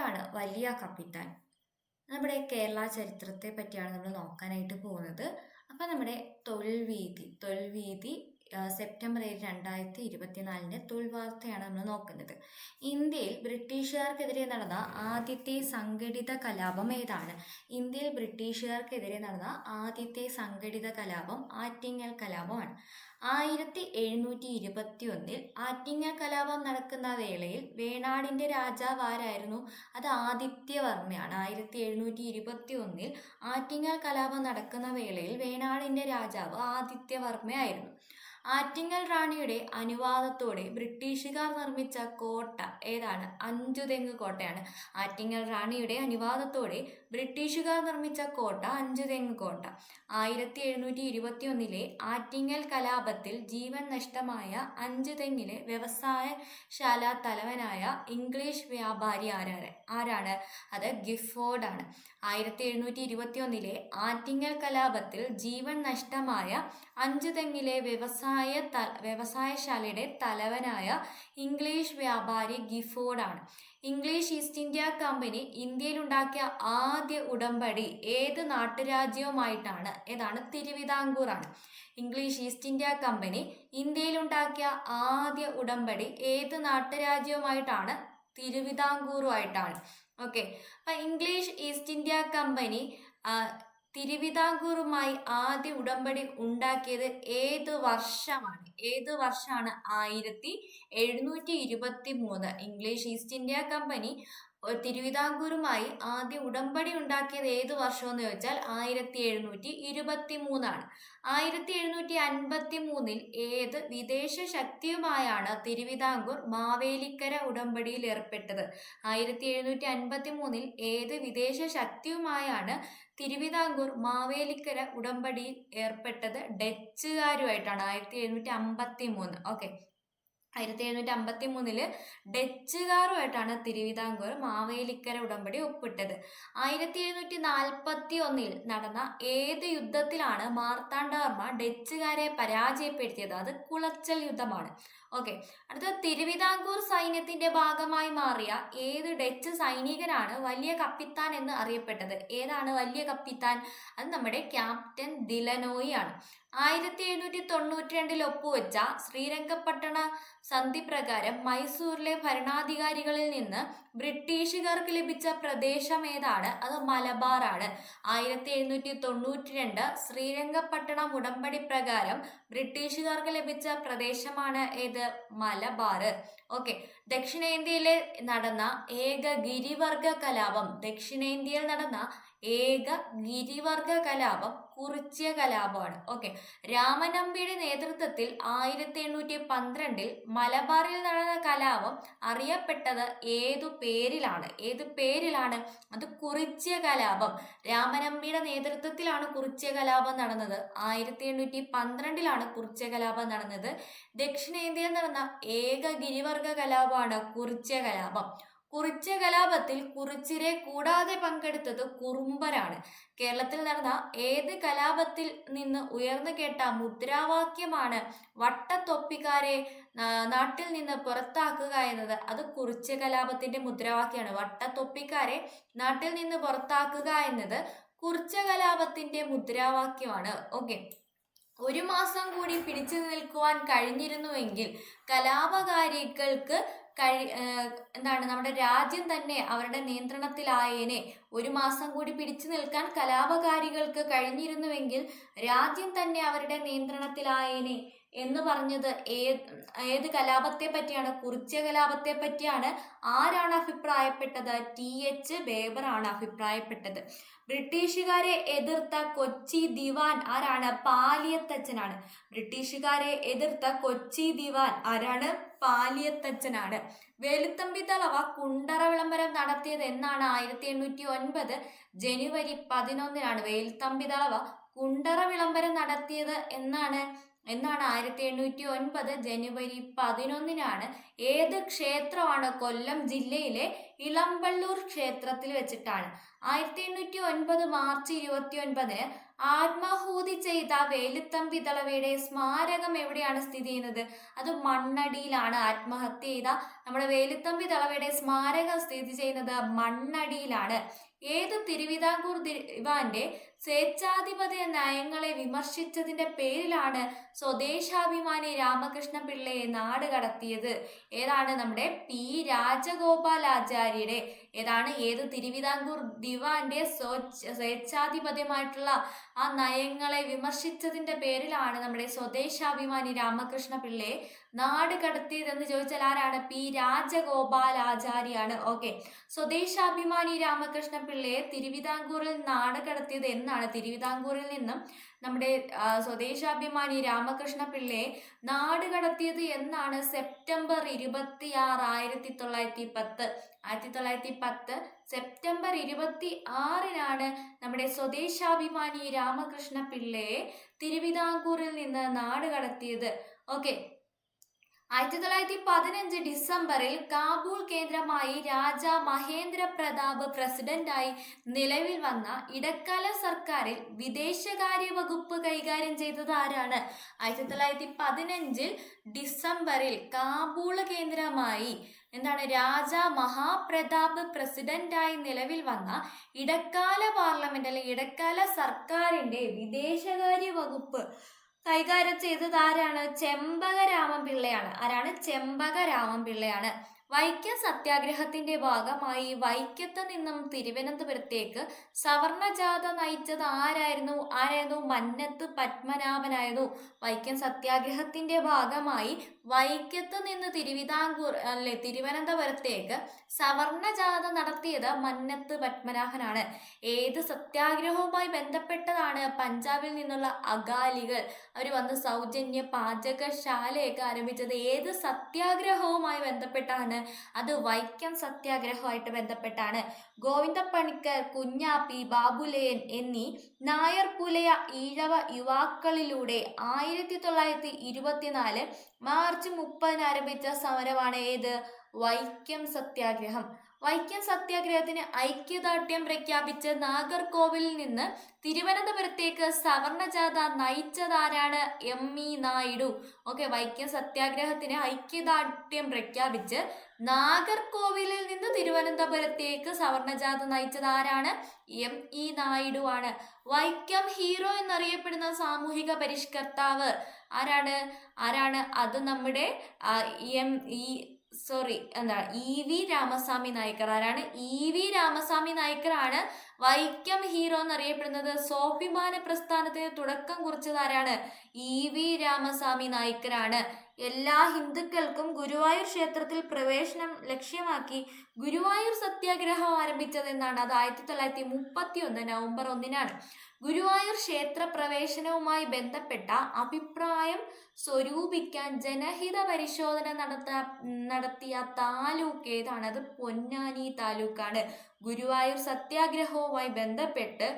ആരാണ് വലിയ കപ്പിത്താൻ? നമ്മുടെ കേരള ചരിത്രത്തെ പറ്റിയാണ് നമ്മൾ നോക്കാനായിട്ട് പോകുന്നത്. അപ്പം നമ്മുടെ തൊഴിൽവീതി സെപ്റ്റംബർ 7 2024 തൊഴിൽ വാർത്തയാണ് നമ്മൾ നോക്കുന്നത്. ഇന്ത്യയിൽ ബ്രിട്ടീഷുകാർക്കെതിരെ നടന്ന ആദ്യത്തെ സംഘടിത കലാപം ഏതാണ്? ഇന്ത്യയിൽ ബ്രിട്ടീഷുകാർക്കെതിരെ നടന്ന ആദ്യത്തെ സംഘടിത കലാപം ആറ്റിങ്ങൽ കലാപമാണ്. 1721 ആറ്റിങ്ങൽ കലാപം നടക്കുന്ന വേളയിൽ വേണാടിന്റെ രാജാവ് ആരായിരുന്നു? അത് ആദിത്യവർമ്മയാണ്. 1721 ആറ്റിങ്ങൽ കലാപം നടക്കുന്ന വേളയിൽ വേണാടിന്റെ രാജാവ് ആദിത്യവർമ്മയായിരുന്നു. ആറ്റിങ്ങൽ റാണിയുടെ അനുവാദത്തോടെ ബ്രിട്ടീഷുകാർ നിർമ്മിച്ച കോട്ട ഏതാണ്? അഞ്ചുതെങ്ങ് കോട്ടയാണ്. ആറ്റിങ്ങൽ റാണിയുടെ അനുവാദത്തോടെ ബ്രിട്ടീഷുകാർ നിർമ്മിച്ച കോട്ട അഞ്ചുതെങ്ങ് കോട്ട. 1721 ആറ്റിങ്ങൽ കലാപത്തിൽ ജീവൻ നഷ്ടമായ അഞ്ചുതെങ്ങിലെ വ്യവസായശാല തലവനായ ഇംഗ്ലീഷ് വ്യാപാരി ആരാണ്? അത് ഗിഫോർഡ് ആണ്. 1721 ആറ്റിങ്ങൽ കലാപത്തിൽ ജീവൻ നഷ്ടമായ അഞ്ചുതെങ്ങിലെ വ്യവസായശാലയുടെ തലവനായ ഇംഗ്ലീഷ് വ്യാപാരി ഗിഫോർഡ് ആണ്. ഇംഗ്ലീഷ് ഈസ്റ്റ് ഇന്ത്യ കമ്പനി ഇന്ത്യയിലുണ്ടാക്കിയ ആദ്യ ഉടമ്പടി ഏത് നാട്ടുരാജ്യവുമായിട്ടാണ്? ഏതാണ്? തിരുവിതാംകൂർ ആണ്. ഇംഗ്ലീഷ് ഈസ്റ്റ് ഇന്ത്യ കമ്പനി ഇന്ത്യയിലുണ്ടാക്കിയ ആദ്യ ഉടമ്പടി ഏത് നാട്ടുരാജ്യവുമായിട്ടാണ്? തിരുവിതാംകൂറുമായിട്ടാണ്. ഓക്കെ, അപ്പൊ ഇംഗ്ലീഷ് ഈസ്റ്റ് ഇന്ത്യ കമ്പനി തിരുവിതാംകൂറുമായി ആദ്യ ഉടമ്പടി ഉണ്ടാക്കിയത് ഏത് വർഷമാണ്? 1723. ഇംഗ്ലീഷ് ഈസ്റ്റ് ഇന്ത്യ കമ്പനി തിരുവിതാംകൂറുമായി ആദ്യ ഉടമ്പടി ഉണ്ടാക്കിയത് ഏത് വർഷം എന്ന് ചോദിച്ചാൽ 1723 ആണ്. 1753 ഏത് വിദേശ ശക്തിയുമായാണ് തിരുവിതാംകൂർ മാവേലിക്കര ഉടമ്പടിയിൽ ഏർപ്പെട്ടത്? 1753 ഏത് വിദേശ ശക്തിയുമായാണ് തിരുവിതാംകൂർ മാവേലിക്കര ഉടമ്പടിയിൽ ഏർപ്പെട്ടത്? ഡച്ചുകാരുമായിട്ടാണ്. 1753. ഓക്കെ, 1753 ഡച്ചുകാരുമായിട്ടാണ് തിരുവിതാംകൂർ മാവേലിക്കര ഉടമ്പടി ഒപ്പിട്ടത്. 1741 നടന്ന ഏത് യുദ്ധത്തിലാണ് മാർത്താണ്ഡവർമ്മ ഡച്ചുകാരെ പരാജയപ്പെടുത്തിയത്? അത് കുളച്ചൽ യുദ്ധമാണ്. ഓക്കെ, അടുത്ത തിരുവിതാംകൂർ സൈന്യത്തിന്റെ ഭാഗമായി മാറിയ ഏത് ഡച്ച് സൈനികനാണ് വലിയ കപ്പിത്താൻ എന്ന് അറിയപ്പെട്ടത്? ഏതാണ് വലിയ കപ്പിത്താൻ? അത് നമ്മുടെ ക്യാപ്റ്റൻ ദിലനോയി ആണ്. 1792 ഒപ്പുവെച്ച ശ്രീരംഗപട്ടണ സന്ധി പ്രകാരം മൈസൂരിലെ ഭരണാധികാരികളിൽ നിന്ന് ബ്രിട്ടീഷുകാർക്ക് ലഭിച്ച പ്രദേശം ഏതാണ്? അത് മലബാർ ആണ്. 1792 ശ്രീരംഗപട്ടണം ഉടമ്പടി പ്രകാരം ബ്രിട്ടീഷുകാർക്ക് ലഭിച്ച പ്രദേശമാണ് ഏത്? മലബാർ. ഓക്കെ, ദക്ഷിണേന്ത്യയിൽ നടന്ന ഏക ഗിരിവർഗ കലാപം കുറിച്യ കലാപമാണ്. ഓക്കെ, രാമനമ്പിയുടെ നേതൃത്വത്തിൽ 1812 മലബാറിൽ നടന്ന കലാപം അറിയപ്പെട്ടത് ഏതു പേരിലാണ്? അത് കുറിച്യ കലാപം. രാമനമ്പിയുടെ നേതൃത്വത്തിലാണ് കുറിച്യ കലാപം നടന്നത്. 1812 കുറിച്യ കലാപം നടന്നത്. ദക്ഷിണേന്ത്യയിൽ നടന്ന ഏക ഗിരിവർഗ കലാപമാണ് കുറിച്യ കലാപം. കുറിച്യ കലാപത്തിൽ കുറിച്യരെ കൂടാതെ പങ്കെടുത്തത് കുറുമ്പരാണ്. കേരളത്തിൽ നടന്ന ഏത് കലാപത്തിൽ നിന്ന് ഉയർന്നു കേട്ട മുദ്രാവാക്യമാണ് വട്ടത്തൊപ്പിക്കാരെ നാട്ടിൽ നിന്ന് പുറത്താക്കുക എന്നത്? അത് കുറിച്യ കലാപത്തിന്റെ മുദ്രാവാക്യമാണ്. വട്ടത്തൊപ്പിക്കാരെ നാട്ടിൽ നിന്ന് പുറത്താക്കുക എന്നത് കുറിച്യ കലാപത്തിന്റെ മുദ്രാവാക്യമാണ്. ഓക്കെ, ഒരു മാസം കൂടി പിടിച്ചു നിൽക്കുവാൻ കഴിഞ്ഞിരുന്നുവെങ്കിൽ കലാപകാരികൾക്ക് നമ്മുടെ രാജ്യം തന്നെ അവരുടെ നിയന്ത്രണത്തിലായേനെ. ഒരു മാസം കൂടി പിടിച്ചു നിൽക്കാൻ കലാപകാരികൾക്ക് കഴിഞ്ഞിരുന്നുവെങ്കിൽ രാജ്യം തന്നെ അവരുടെ നിയന്ത്രണത്തിലായേനെ എന്ന് പറഞ്ഞത് ഏത് കലാപത്തെ പറ്റിയാണ്? കുറിച്യ കലാപത്തെ പറ്റിയാണ്. ആരാണ് അഭിപ്രായപ്പെട്ടത്? TH ബേബർ ആണ് അഭിപ്രായപ്പെട്ടത്. ബ്രിട്ടീഷുകാരെ എതിർത്ത കൊച്ചി ദിവാൻ ആരാണ്? പാലിയത്തച്ഛനാണ്. ബ്രിട്ടീഷുകാരെ എതിർത്ത കൊച്ചി ദിവാൻ ആരാണ്? പാലിയത്തച്ഛനാണ്. വേലുത്തമ്പി ദളവ കുണ്ടറ വിളംബരം നടത്തിയത് എന്നാണ്? 1809 ജനുവരി 11. വേലുത്തമ്പി ദളവ കുണ്ടറ വിളംബരം നടത്തിയത് എന്നാണ്? 1809 ജനുവരി 11. ഏത് ക്ഷേത്രമാണ്? കൊല്ലം ജില്ലയിലെ ഇളമ്പള്ളൂർ ക്ഷേത്രത്തിൽ വെച്ചിട്ടാണ്. 1809 മാർച്ച് 29 ആത്മാഹൂതി ചെയ്ത വേലുത്തമ്പി ദളവയുടെ സ്മാരകം എവിടെയാണ് സ്ഥിതി ചെയ്യുന്നത്? അത് മണ്ണടിയിലാണ്. ആത്മഹത്യ ചെയ്ത നമ്മുടെ വേലുത്തമ്പി ദളവയുടെ സ്മാരകം സ്ഥിതി ചെയ്യുന്നത് മണ്ണടിയിലാണ്. ഏത് തിരുവിതാംകൂർ ദിവാന്റെ സ്വേച്ഛാധിപത്യ നയങ്ങളെ വിമർശിച്ചതിന്റെ പേരിലാണ് സ്വദേശാഭിമാനി രാമകൃഷ്ണ പിള്ളയെ നാട് കടത്തിയത്? ഏതാണ്? നമ്മുടെ പി രാജഗോപാലാചാര്യയുടെ ഏത് തിരുവിതാംകൂർ ദിവാന്റെ സ്വേച്ഛാധിപത്യമായിട്ടുള്ള ആ നയങ്ങളെ വിമർശിച്ചതിന്റെ പേരിലാണ് നമ്മുടെ സ്വദേശാഭിമാനി രാമകൃഷ്ണ പിള്ളയെ നാട് കടത്തിയതെന്ന് ചോദിച്ചാൽ ആരാണ്? പി രാജഗോപാലാചാര്യാണ്. ഓക്കെ, സ്വദേശാഭിമാനി രാമകൃഷ്ണ പിള്ളയെ തിരുവിതാംകൂറിൽ നാട് കടത്തിയത് എന്നാണ്? തിരുവിതാംകൂറിൽ നിന്നും നമ്മുടെ സ്വദേശാഭിമാനി രാമകൃഷ്ണ പിള്ളയെ നാട് കടത്തിയത് എന്നാണ്? സെപ്റ്റംബർ 26, 1910. 1910 സെപ്റ്റംബർ 26-നാണ് നമ്മുടെ സ്വദേശാഭിമാനി രാമകൃഷ്ണ പിള്ളയെ തിരുവിതാംകൂറിൽ നിന്ന് നാട് കടത്തിയത്. ഓക്കെ, 1915 ഡിസംബറിൽ കാബൂൾ കേന്ദ്രമായി രാജ മഹേന്ദ്ര പ്രതാപ് പ്രസിഡന്റായി നിലവിൽ വന്ന ഇടക്കാല സർക്കാരിൽ വിദേശകാര്യ വകുപ്പ് കൈകാര്യം ചെയ്തത് ആരാണ്? 1915 ഡിസംബറിൽ കാബൂൾ കേന്ദ്രമായി രാജ മഹാപ്രതാപ് പ്രസിഡന്റായി നിലവിൽ വന്ന ഇടക്കാല പാർലമെന്റ് അല്ലെങ്കിൽ ഇടക്കാല സർക്കാരിന്റെ വിദേശകാര്യ വകുപ്പ് കൈകാര്യം ചെയ്തത് ആരാണ്? ചെമ്പകരാമൻ പിള്ളയാണ്. ആരാണ്? ചെമ്പകരാമൻ പിള്ളയാണ്. വൈക്കം സത്യാഗ്രഹത്തിന്റെ ഭാഗമായി വൈക്കത്ത് നിന്നും തിരുവനന്തപുരത്തേക്ക് സവർണജാഥ നയിച്ചത് ആരായിരുന്നു? മന്നത്ത് പത്മനാഭനായിരുന്നു. വൈക്കം സത്യാഗ്രഹത്തിന്റെ ഭാഗമായി വൈക്കത്ത് നിന്ന് തിരുവനന്തപുരത്തേക്ക് സവർണജാഥ നടത്തിയത് മന്നത്ത് പത്മനാഭനാണ്. ഏത് സത്യാഗ്രഹവുമായി ബന്ധപ്പെട്ടതാണ്? പഞ്ചാബിൽ നിന്നുള്ള അകാലികൾ അവർ വന്ന് സൗജന്യ പാചകശാലയൊക്കെ ആരംഭിച്ചത് ഏത് സത്യാഗ്രഹവുമായി ബന്ധപ്പെട്ടാണ്? അത് വൈക്കം സത്യാഗ്രഹവുമായിട്ട് ബന്ധപ്പെട്ടാണ്. ഗോവിന്ദ പണിക്കർ, കുഞ്ഞാപ്പി, ബാബുലയൻ എന്നീ നായർ പുലയ ഈഴവ യുവാക്കളിലൂടെ 1924 മാർച്ച് 30 ആരംഭിച്ച സമരമാണ് ഏത്? വൈക്കം സത്യാഗ്രഹം. വൈക്കം സത്യാഗ്രഹത്തിന് ഐക്യദാർഢ്യം പ്രഖ്യാപിച്ച് നാഗർകോവിലിൽ നിന്ന് തിരുവനന്തപുരത്തേക്ക് സവർണജാഥ നയിച്ചതാരാണ്? എം.ഇ. നായിഡു. ഓക്കെ, വൈക്കം സത്യാഗ്രഹത്തിന് ഐക്യദാർഢ്യം പ്രഖ്യാപിച്ച് നാഗർകോവിലിൽ നിന്ന് തിരുവനന്തപുരത്തേക്ക് സവർണജാഥ നയിച്ചത് ആരാണ്? എം.ഇ. നായിഡു ആണ്. വൈക്കം ഹീറോ എന്നറിയപ്പെടുന്ന സാമൂഹിക പരിഷ്കർത്താവ് ആരാണ്? അത് നമ്മുടെ ഇ.വി. രാമസ്വാമി നായ്ക്കർ. ആരാണ്? ഇ.വി. രാമസ്വാമി നായ്ക്കറാണ് വൈക്കം ഹീറോ എന്നറിയപ്പെടുന്നത്. സ്വാഭിമാന പ്രസ്ഥാനത്തിന് തുടക്കം കുറിച്ചത് ആരാണ്? ഇ.വി. രാമസ്വാമി നായ്ക്കറാണ്. എല്ലാ ഹിന്ദുക്കൾക്കും ഗുരുവായൂർ ക്ഷേത്രത്തിൽ പ്രവേശനം ലക്ഷ്യമാക്കി ഗുരുവായൂർ സത്യാഗ്രഹം ആരംഭിച്ചത് എന്നാണ്? അത് 1931 നവംബർ 1-നാണ്. ഗുരുവായൂർ ക്ഷേത്ര പ്രവേശനവുമായി ബന്ധപ്പെട്ട അഭിപ്രായം സ്വരൂപിക്കാൻ ജനഹിത പരിശോധന നടത്തിയ താലൂക്ക് ഏതാണ്? അത് പൊന്നാനി താലൂക്കാണ്. ഗുരുവായൂർ സത്യാഗ്രഹവുമായി ബന്ധപ്പെട്ട്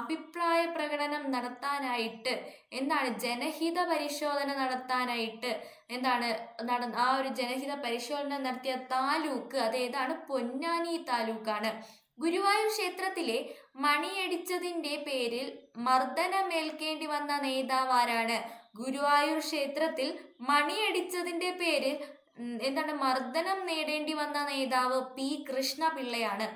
അഭിപ്രായ പ്രകടനം നടത്താനായിട്ട് ജനഹിത പരിശോധന നടത്താനായിട്ട് ആ ഒരു ജനഹിത പരിശോധന നടത്തിയ താലൂക്ക് അതേതാണ്? പൊന്നാനി താലൂക്കാണ്. ഗുരുവായൂർ ക്ഷേത്രത്തിലെ മണിയടിച്ചതിന്റെ പേരിൽ മർദ്ദനമേൽക്കേണ്ടി വന്ന നേതാവ് ആരാണ്? ഗുരുവായൂർ ക്ഷേത്രത്തിൽ മണിയടിച്ചതിന്റെ പേരിൽ മർദ്ദനം നേടേണ്ടി വന്ന നേതാവ് പി കൃഷ്ണപിള്ളയാണ്.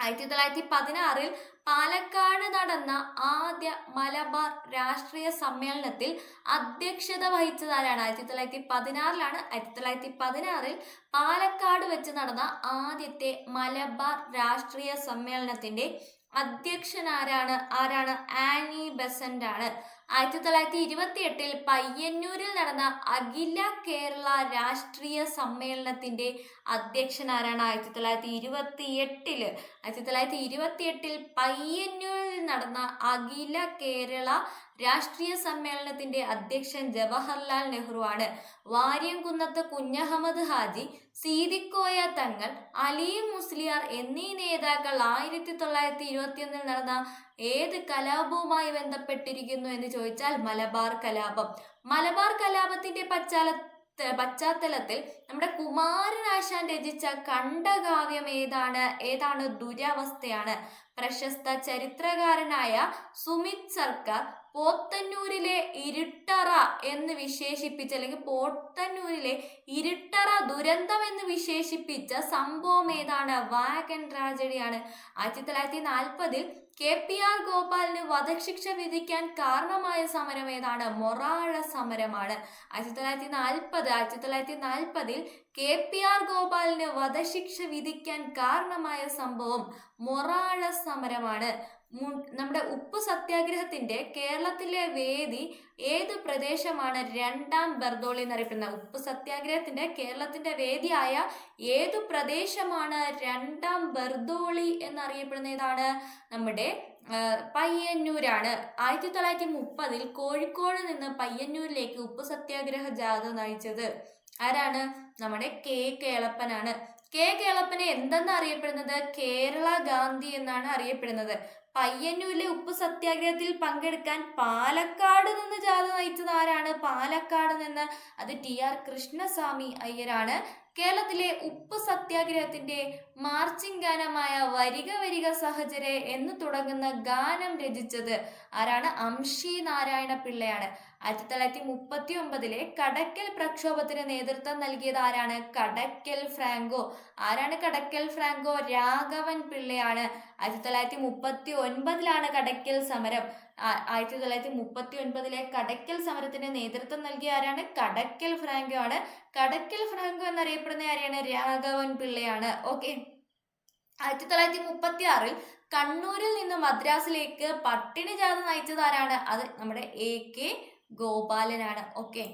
1916 പാലക്കാട് നടന്ന ആദ്യ മലബാർ രാഷ്ട്രീയ സമ്മേളനത്തിൽ അധ്യക്ഷത വഹിച്ചത് ആരാണ്? 1916 1916 പാലക്കാട് വെച്ച് നടന്ന ആദ്യത്തെ മലബാർ രാഷ്ട്രീയ സമ്മേളനത്തിന്റെ അധ്യക്ഷൻ ആരാണ്? ആനി ബസന്റ് ആണ്. 1928 പയ്യന്നൂരിൽ നടന്ന അഖില കേരള രാഷ്ട്രീയ സമ്മേളനത്തിന്റെ അധ്യക്ഷൻ ആരാണ്? 1928 പയ്യന്നൂരിൽ നടന്ന അഖില കേരള രാഷ്ട്രീയ സമ്മേളനത്തിന്റെ അധ്യക്ഷൻ ജവഹർലാൽ നെഹ്റു ആണ്. വാര്യംകുന്നത്ത് കുഞ്ഞഹമ്മദ് ഹാജി, സീതിക്കോയ തങ്ങൾ, അലി മുസ്ലിയാർ എന്നീ നേതാക്കൾ 1921 നടന്ന ഏത് കലാപവുമായി ബന്ധപ്പെട്ടിരിക്കുന്നു എന്ന് ചോദിച്ചാൽ മലബാർ കലാപം. മലബാർ കലാപത്തിന്റെ പശ്ചാത്തലത്തിൽ നമ്മുടെ കുമാരനാശാൻ രചിച്ച ഖണ്ഡകാവ്യം ഏതാണ് ദുരവസ്ഥയാണ്. പ്രശസ്ത ചരിത്രകാരനായ സുമിത് സർക്കാർ പോത്തന്നൂരിലെ ഇരുട്ടറ എന്ന് വിശേഷിപ്പിച്ച, അല്ലെങ്കിൽ പോത്തന്നൂരിലെ ഇരുട്ടറ ദുരന്തം എന്ന് വിശേഷിപ്പിച്ച സംഭവം ഏതാണ്? വാഗൺ ട്രാജഡിയാണ്. 1940 KPR ഗോപാലിന് വധശിക്ഷ വിധിക്കാൻ കാരണമായ സമരം ഏതാണ്? മൊറാഴ സമരമാണ്. 1940 KPR ഗോപാലിന് വധശിക്ഷ വിധിക്കാൻ കാരണമായ സംഭവം മൊറാഴ സമരമാണ്. നമ്മുടെ ഉപ്പ് സത്യാഗ്രഹത്തിന്റെ കേരളത്തിലെ വേദി ഏത് പ്രദേശമാണ്? രണ്ടാം ബർദോളി എന്നറിയപ്പെടുന്നത്. ഉപ്പ് സത്യാഗ്രഹത്തിന്റെ കേരളത്തിന്റെ വേദിയായ ഏതു പ്രദേശമാണ് രണ്ടാം ബർദോളി എന്നറിയപ്പെടുന്ന ഏതാണ്? നമ്മുടെ പയ്യന്നൂരാണ്. 1930 കോഴിക്കോട് നിന്ന് പയ്യന്നൂരിലേക്ക് ഉപ്പ് സത്യാഗ്രഹ ജാഥ നയിച്ചത് ആരാണ്? നമ്മുടെ കേളപ്പനാണ്. കേളപ്പനെ എന്തെന്ന് അറിയപ്പെടുന്നത്? കേരള ഗാന്ധി എന്നാണ് അറിയപ്പെടുന്നത്. പയ്യന്നൂരിലെ ഉപ്പ് സത്യാഗ്രഹത്തിൽ പങ്കെടുക്കാൻ പാലക്കാട് നിന്ന് ജാഥ നയിച്ചത് ആരാണ്? പാലക്കാട് നിന്ന് അത് TR കൃഷ്ണസ്വാമി അയ്യരാണ്. കേരളത്തിലെ ഉപ്പ് സത്യാഗ്രഹത്തിന്റെ മാർച്ചിങ് ഗാനമായ വരിക വരിക സഹചരെ എന്ന് തുടങ്ങുന്ന ഗാനം രചിച്ചത് ആരാണ്? അംശി നാരായണ പിള്ളയാണ്. 1939 കടക്കൽ പ്രക്ഷോഭത്തിന് നേതൃത്വം നൽകിയത് ആരാണ്? കടക്കൽ ഫ്രാങ്കോ. ആരാണ് കടക്കൽ ഫ്രാങ്കോ? രാഘവൻ പിള്ളയാണ്. 1939 കടക്കൽ സമരം. 1939 കടക്കൽ സമരത്തിന് നേതൃത്വം നൽകിയ ആരാണ്? കടക്കൽ ഫ്രാങ്കോ ആണ്. കടക്കൽ ഫ്രാങ്കോ എന്നറിയപ്പെടുന്ന ആരെയാണ്? രാഘവൻ പിള്ളയാണ്. ഓക്കെ. 1936 കണ്ണൂരിൽ നിന്ന് മദ്രാസിലേക്ക് പട്ടിണി ജാഥ നയിച്ചത് ആരാണ്? അത് നമ്മുടെ AK ഗോപാലനാണ്. ഓക്കെ.